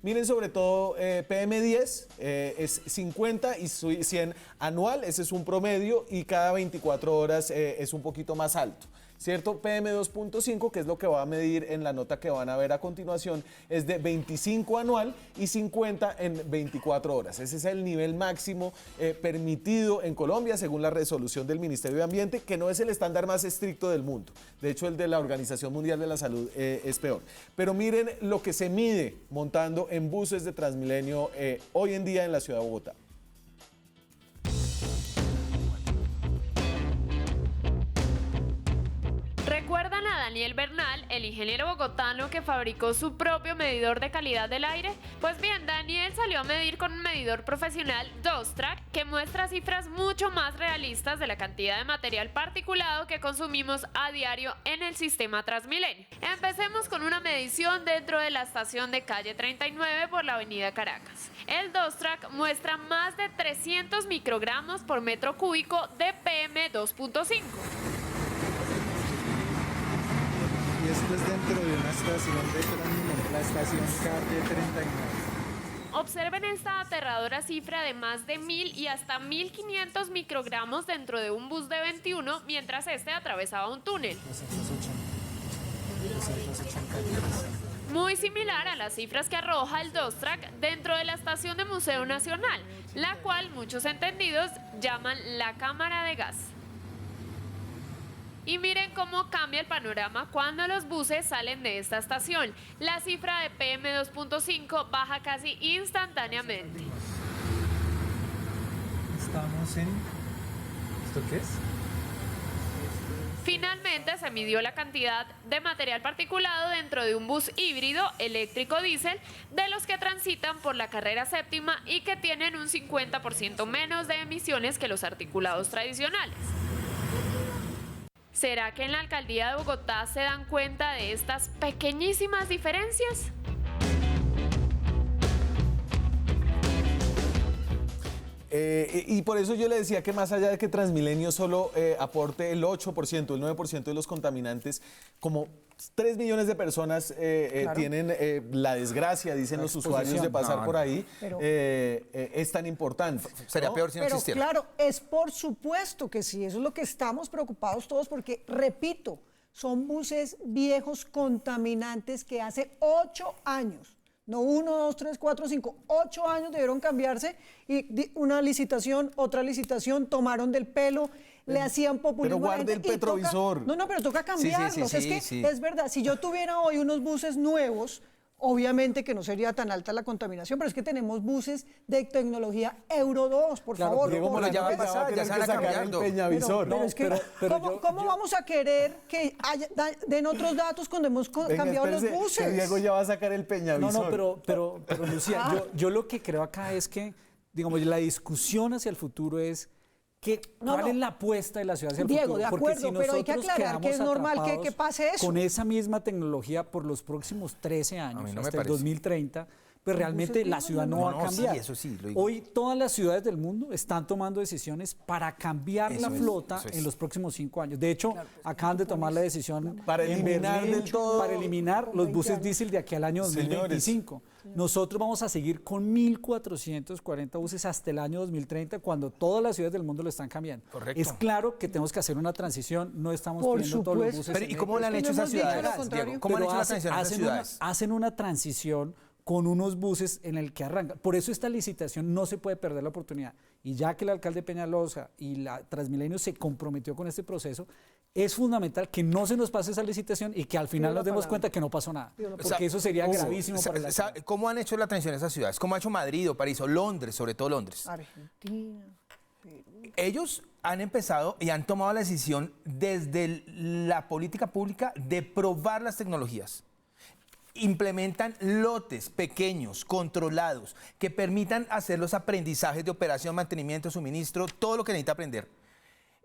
miren sobre todo PM10, es 50 y 100 anual, ese es un promedio y cada 24 horas es un poquito más alto. ¿Cierto? PM2.5, que es lo que va a medir en la nota que van a ver a continuación, es de 25 anual y 50 en 24 horas. Ese es el nivel máximo permitido en Colombia, según la resolución del Ministerio de Ambiente, que no es el estándar más estricto del mundo. De hecho, el de la Organización Mundial de la Salud es peor. Pero miren lo que se mide montando en buses de Transmilenio hoy en día en la ciudad de Bogotá. ¿Recuerdan a Daniel Bernal, el ingeniero bogotano que fabricó su propio medidor de calidad del aire? Pues bien, Daniel salió a medir con un medidor profesional Dostrack que muestra cifras mucho más realistas de la cantidad de material particulado que consumimos a diario en el sistema Transmilenio. Empecemos con una medición dentro de la estación de calle 39 por la avenida Caracas. El Dostrack muestra más de 300 microgramos por metro cúbico de PM2.5. Y esto es dentro de una estación de Transmilenio, la estación calle 39. Observen esta aterradora cifra de más de 1000 y hasta 1500 microgramos dentro de un bus de 21 mientras este atravesaba un túnel. 280. Muy similar a las cifras que arroja el Dostrack dentro de la estación de Museo Nacional, la cual muchos entendidos llaman la cámara de gas. Y miren cómo cambia el panorama cuando los buses salen de esta estación. La cifra de PM2.5 baja casi instantáneamente. Estamos en... ¿Esto qué es? Finalmente se midió la cantidad de material particulado dentro de un bus híbrido eléctrico diésel de los que transitan por la carrera séptima y que tienen un 50% menos de emisiones que los articulados tradicionales. ¿Será que en la alcaldía de Bogotá se dan cuenta de estas pequeñísimas diferencias? Y por eso yo le decía que más allá de que Transmilenio solo aporte el 8%, el 9% de los contaminantes, como 3 millones de personas tienen la desgracia, dicen los usuarios, de pasar por ahí, Pero- es tan importante. Sería ¿no? peor si no Pero existiera. claro, es por supuesto que sí, eso es lo que estamos preocupados todos porque, repito, son buses viejos contaminantes que hace 8 años, no 1, 2, 3, 4, 5, 8 años debieron cambiarse y una licitación, otra licitación, tomaron del pelo, le hacían populismo. a la guarde gente el y toca- petrovisor. no, pero toca cambiarlos. Es que sí. es verdad, si yo tuviera hoy unos buses nuevos, obviamente que no sería tan alta la contaminación, pero es que tenemos buses de tecnología Euro 2, por Claro, favor. Diego pero ya va a Moreno pasar, va a ya tener se que van a sacar el cambiando. peñavisor. Pero es que, pero ¿cómo vamos a querer que den otros datos cuando hemos Venga, cambiado los espérese, buses? que Diego ya va a sacar el peñavisor. No, pero Lucía, yo lo que creo acá es que, digamos, la discusión hacia el futuro es ¿cuál es la apuesta de la ciudad hacia el Diego, futuro? de Porque acuerdo, pero hay que nosotros aclarar que es quedamos normal que atrapados pase eso. con esa misma tecnología por los próximos 13 A años, mí no me hasta el parece. 2030, pues realmente la ciudad no va a cambiar. Sí, eso sí, lo digo. Hoy todas las ciudades del mundo están tomando decisiones para cambiar la flota en los próximos 5 años. De hecho, acaban de tomar la decisión Para en eliminar Berlín del todo para eliminar los buses diésel de aquí al año Señores. 2025. Nosotros vamos a seguir con 1.440 buses hasta el año 2030, cuando todas las ciudades del mundo lo están cambiando. Correcto. Es claro que tenemos que hacer una transición, no estamos Por pidiendo todos los supuesto. buses. Pero, ¿y cómo le han Es que hecho no esas hemos dicho lo ciudades, contrario. Diego? ¿Cómo han Pero hecho la transición en esas ciudades? hacen una transición con unos buses en el que arrancan. Por eso esta licitación no se puede perder la oportunidad. Y ya que el alcalde Peñalosa y la Transmilenio se comprometió con este proceso, es fundamental que no se nos pase esa licitación y que al final Pido la nos demos palabra. cuenta que no pasó nada. Pido la Porque eso sería gravísimo para la ciudad. ¿Cómo han hecho la transición en esas ciudades? ¿Cómo ha hecho Madrid o París o Londres, sobre todo Londres? Argentina. Ellos han empezado y han tomado la decisión desde la política pública de probar las tecnologías. Implementan lotes pequeños, controlados, que permitan hacer los aprendizajes de operación, mantenimiento, suministro, todo lo que necesita aprender.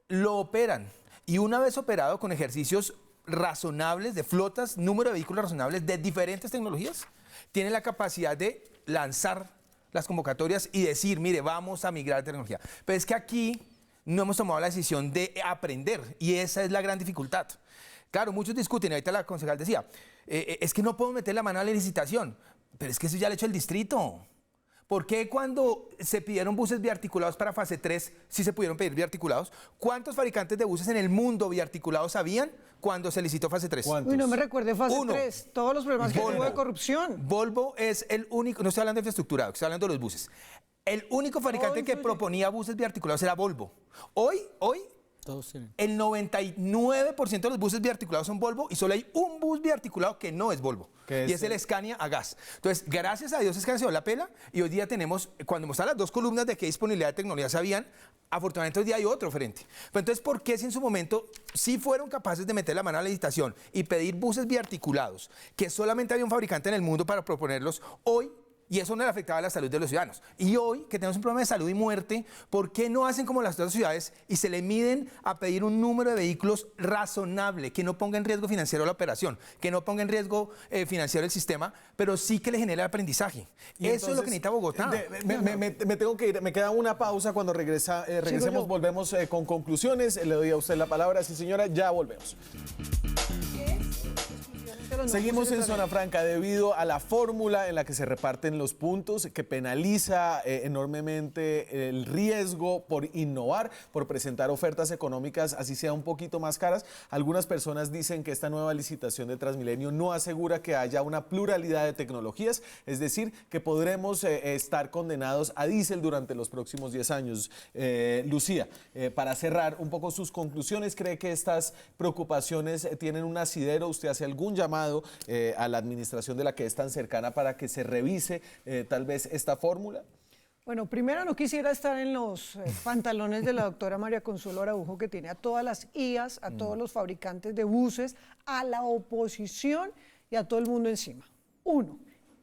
Lo operan y una vez operado con ejercicios razonables de flotas, número de vehículos razonables de diferentes tecnologías, tienen la capacidad de lanzar las convocatorias y decir, mire, vamos a migrar a tecnología. Pero es que aquí no hemos tomado la decisión de aprender y esa es la gran dificultad. Claro, muchos discuten, ahorita la concejal decía, es que no puedo meter la mano a la licitación, pero es que eso ya lo ha hecho el distrito. ¿Por qué cuando se pidieron buses biarticulados para fase 3 sí se pudieron pedir biarticulados? ¿Cuántos fabricantes de buses en el mundo biarticulados habían cuando se licitó fase 3? ¿Cuántos? Uy, no me recuerde fase Uno. 3. Todos los problemas que Volvo. hubo de corrupción. Volvo es el único, no estoy hablando de infraestructura, estoy hablando de los buses. El único fabricante que proponía buses biarticulados era Volvo. Hoy, Todos tienen. el 99% de los buses biarticulados son Volvo y solo hay un bus biarticulado que no es Volvo. ¿Qué Y es? es el Scania a gas. Entonces, gracias a Dios Scania se dio la pela y hoy día tenemos, cuando mostraron las dos columnas de qué disponibilidad de tecnología sabían, afortunadamente hoy día hay otro frente. Pero entonces, ¿por qué si en su momento sí fueron capaces de meter la mano a la licitación y pedir buses biarticulados, que solamente había un fabricante en el mundo para proponerlos, hoy y eso no le afectaba a la salud de los ciudadanos? Y hoy, que tenemos un problema de salud y muerte, ¿por qué no hacen como las otras ciudades y se le miden a pedir un número de vehículos razonable, que no ponga en riesgo financiero la operación, que no ponga en riesgo financiero el sistema, pero sí que le genere aprendizaje? Y Eso es lo que entonces, necesita Bogotá. Me tengo que ir, me queda una pausa. Cuando regresemos yo. volvemos con conclusiones. Le doy a usted la palabra, sí señora, ya volvemos. Seguimos en Zona Franca debido a la fórmula en la que se reparten los puntos, que penaliza enormemente el riesgo por innovar, por presentar ofertas económicas, así sea un poquito más caras. Algunas personas dicen que esta nueva licitación de Transmilenio no asegura que haya una pluralidad de tecnologías, es decir, que podremos estar condenados a diésel durante los próximos 10 años. Lucía, para cerrar un poco sus conclusiones, ¿cree que estas preocupaciones tienen un asidero? ¿Usted hace algún llamado a la administración de la que es tan cercana para que se revise tal vez esta fórmula? Bueno, primero no quisiera estar en los pantalones de la doctora María Consuelo Araujo, que tiene a todas las IAS, a todos los fabricantes de buses, a la oposición y a todo el mundo encima. Uno,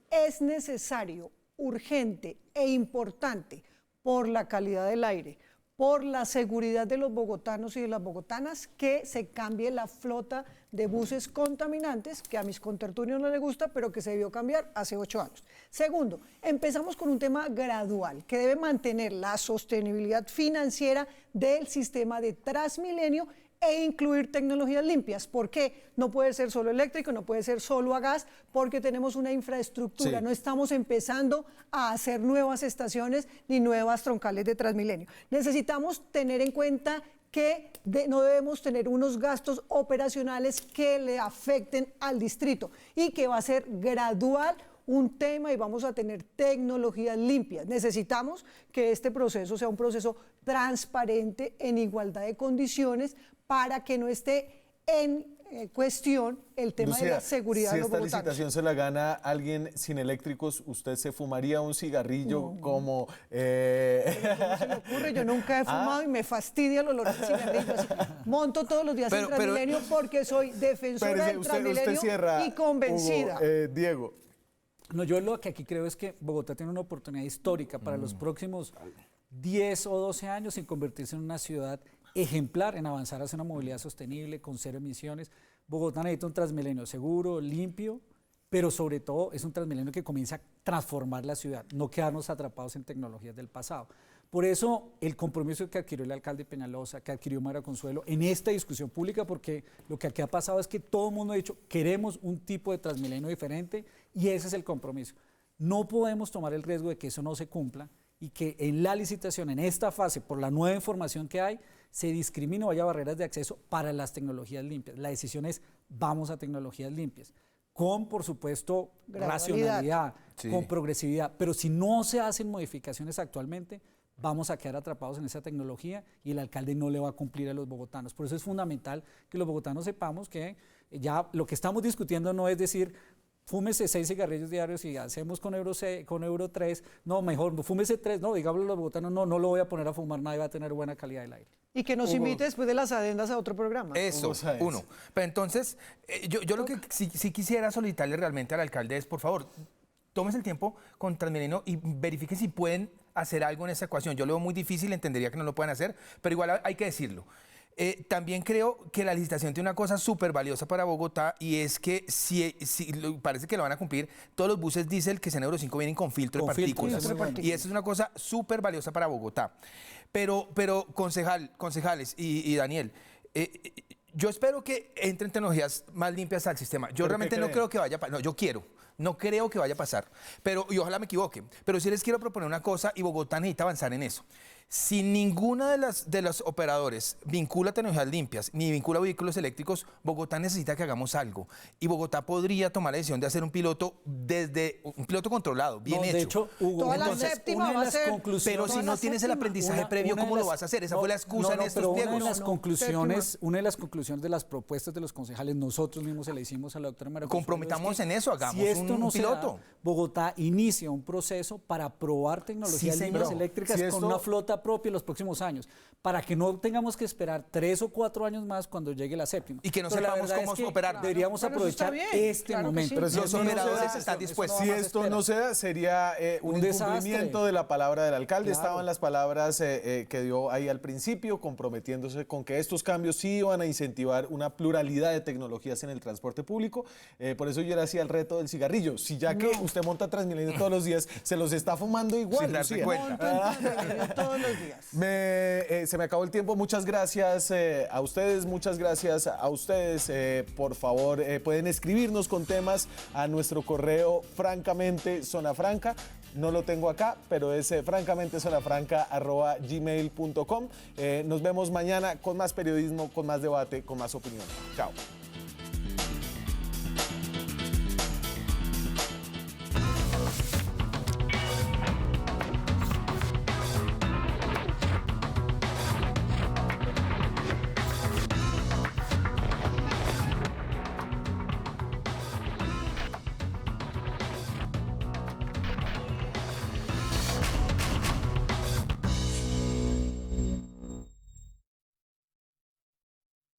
es necesario, urgente e importante por la calidad del aire, por la seguridad de los bogotanos y de las bogotanas, que se cambie la flota de buses contaminantes, que a mis contertulios no les gusta, pero que se debió cambiar hace 8 años. Segundo, empezamos con un tema gradual, que debe mantener la sostenibilidad financiera del sistema de Transmilenio e incluir tecnologías limpias. ¿Por qué? No puede ser solo eléctrico, no puede ser solo a gas, porque tenemos una infraestructura. Sí. No estamos empezando a hacer nuevas estaciones ni nuevas troncales de Transmilenio. Necesitamos tener en cuenta que no debemos tener unos gastos operacionales que le afecten al distrito y que va a ser gradual un tema y vamos a tener tecnologías limpias. Necesitamos que este proceso sea un proceso transparente, en igualdad de condiciones, para que no esté en cuestión el tema de la seguridad si de los esta bogotanos. licitación se la gana alguien sin eléctricos, ¿usted se fumaría un cigarrillo como...? ¿Cómo se me ocurre? Yo nunca he fumado y me fastidia el olor del cigarrillo. Así, monto todos los días en Transmilenio porque soy defensora del Transmilenio y convencida. Hugo, Diego. No, yo lo que aquí creo es que Bogotá tiene una oportunidad histórica para los próximos 10 o 12 años en convertirse en una ciudad ejemplar, en avanzar hacia una movilidad sostenible, con cero emisiones. Bogotá necesita un Transmilenio seguro, limpio pero sobre todo es un Transmilenio que comienza a transformar la ciudad, no quedarnos atrapados en tecnologías del pasado. Por eso el compromiso que adquirió el alcalde Peñalosa, que adquirió Mayra Consuelo en esta discusión pública, porque lo que aquí ha pasado es que todo el mundo ha dicho, queremos un tipo de Transmilenio diferente y ese es el compromiso. No podemos tomar el riesgo de que eso no se cumpla y que en la licitación, en esta fase, por la nueva información que hay, se discrimine o haya barreras de acceso para las tecnologías limpias. La decisión es, vamos a tecnologías limpias, con, por supuesto, racionalidad, Sí. con progresividad, pero si no se hacen modificaciones actualmente, vamos a quedar atrapados en esa tecnología y el alcalde no le va a cumplir a los bogotanos. Por eso es fundamental que los bogotanos sepamos que ya lo que estamos discutiendo no es decir, fúmese 6 cigarrillos diarios y hacemos con Euro 3, no, mejor, fúmese 3, no, digámosle a los bogotanos, no lo voy a poner a fumar nada y va a tener buena calidad del aire. Y que nos Hugo. invite después de las adendas a otro programa. Eso, Hugo Sáenz. uno. Pero entonces, yo lo que sí quisiera solicitarle realmente al alcalde es, por favor, tómese el tiempo con Transmilenio y verifique si pueden hacer algo en esa ecuación. Yo lo veo muy difícil, entendería que no lo puedan hacer, pero igual hay que decirlo. También creo que la licitación tiene una cosa súper valiosa para Bogotá y es que parece que lo van a cumplir, todos los buses diésel que sean Euro 5 vienen con filtro de Con filtro, partículas. eso es muy bueno. Y eso es una cosa súper valiosa para Bogotá. Pero concejales y Daniel, yo espero que entren tecnologías más limpias al sistema. Yo ¿Pero realmente qué no creen? creo que vaya a pasar. No, yo quiero. No creo que vaya a pasar. Y ojalá me equivoque. Pero sí les quiero proponer una cosa y Bogotá necesita avanzar en eso. Si ninguna de los operadores vincula tecnologías limpias ni vincula vehículos eléctricos, Bogotá necesita que hagamos algo. Y Bogotá podría tomar la decisión de hacer un piloto controlado, bien No, hecho. de hecho, Hugo, Toda la entonces, séptima una de va a las ser- conclusiones... Pero si toda no la tienes el séptima. aprendizaje previo, Una de ¿cómo lo las- vas a hacer? Esa fue la excusa en estos pero una de pliegos. las conclusiones, una de las conclusiones de las propuestas de los concejales, nosotros mismos se la hicimos a la doctora María Consuelo, Comprometamos es que en eso, hagamos si esto un no se da, piloto. Bogotá inicia un proceso para probar tecnologías Sí, limpias señor. eléctricas Si con esto- una flota propia en los próximos años, para que no tengamos que esperar 3 o 4 años más cuando llegue la séptima. Y que no Pero la sepamos verdad cómo es que operar. Deberíamos Pero eso está aprovechar bien, este claro que momento. sí. Pero si Los esto no se operadores da- están dispuestos. Si más esto espera. no se da, sería un Un desastre. incumplimiento de la palabra del alcalde. Claro. Estaban las palabras que dio ahí al principio, comprometiéndose con que estos cambios sí iban a incentivar una pluralidad de tecnologías en el transporte público. Por eso yo le hacía el reto del cigarrillo. Si ya que usted monta Transmilenio todos los días, se los está fumando igual. Sin darse Lucía. cuenta. Todos los días. Se me acabó el tiempo. Muchas gracias a ustedes, muchas gracias a ustedes. Por favor, pueden escribirnos con temas a nuestro correo francamente zona franca. No lo tengo acá, pero es francamente zonafranca@gmail.com. Nos vemos mañana con más periodismo, con más debate, con más opinión. Chao.